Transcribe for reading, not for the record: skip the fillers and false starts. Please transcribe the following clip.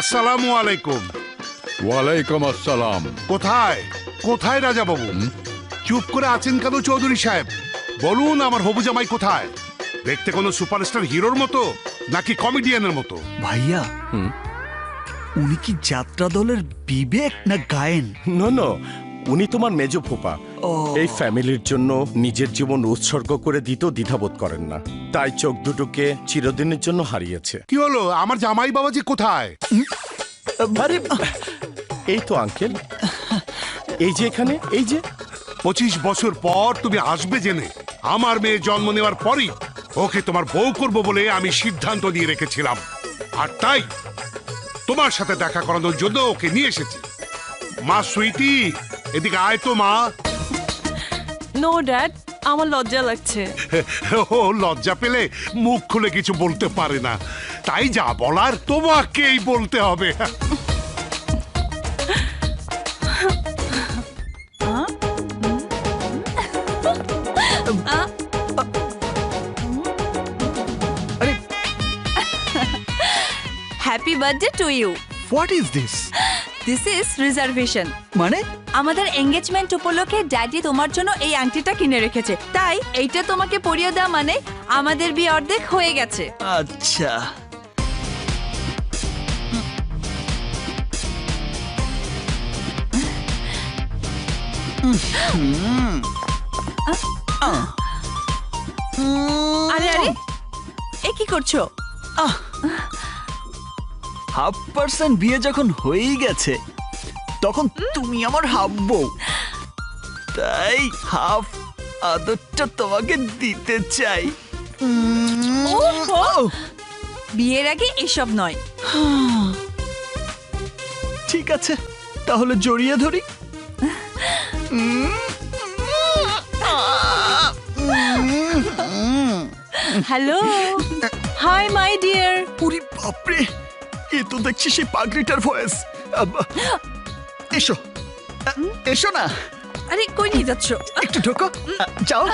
আসসালামু আলাইকুম। ওয়ালাইকুম আসসালাম। কোথায় কোথায় রাজা বাবু? চুপ করে আছেন কেন চৌধুরী সাহেব? বলুন আমার হবু জামাই কোথায়? দেখতে কোনো সুপারস্টার হিরোর মতো নাকি কমেডিয়ানের মতো? ভাইয়া উনি কি যাত্রা দলের বিবেক না গায়েন? নো নো, উনি তোমার মেজ ফুপা। এই ফ্যামিলির জন্য নিজের জীবন উৎসর্গ করে দিতেও দ্বিধাবোধ করেন না, তাই চোখ দুটোকে চিরদিনের জন্য হারিয়েছে। কি হলো আমার জামাই বাবাজি কোথায়? আরে এই তো আঙ্কেল, এই যে এখানে, এই যে 25 বছর পর তুমি আসবে জেনে আমার মেয়ে জন্ম নেওয়ার পরই ওকে তোমার বউ করব বলে আমি সিদ্ধান্ত নিয়ে রেখেছিলাম, আর তাই তোমার সাথে দেখা করানোর জন্য ওকে নিয়ে এসেছি। মা সুইটি, এদিকে আয় তো মা। নো ড্যাড, আমার লজ্জা লাগছে। ও লজ্জা পেলে মুখ খুলে কিছু বলতে পারে না, তাই যা বলার তোমাকেই বলতে হবে। Happy birthday to you. What is this? This is reservation. মানে আমাদের এঙ্গেজমেন্ট উপলক্ষে ড্যাডি তোমার জন্য এই আংটিটা কিনে রেখেছে, তাই এইটা তোমাকে পরিয়ে দেওয়া মানে আমাদের বিয়ে অর্ধেক হয়ে গেছে। আচ্ছা, আরে আরে, এ কি করছো? 1/2% বিয়ে যখন হয়েই গেছে তখন তুমি আমার হাফ বউ, তাই হাফ আদরটা তোমাকে দিতে চাই। ওহো, বিয়ের আগে এসব নয়। ঠিক আছে, তাহলে জড়িয়ে ধরি। Hello, hi my dear. ওরে বাপরে, এ তো দেখছি সেই পাগড়িটার ভয়েস। এসো এসো না, আরে কই নিয়ে যাচ্ছ? একটু ঢোকো, যাও।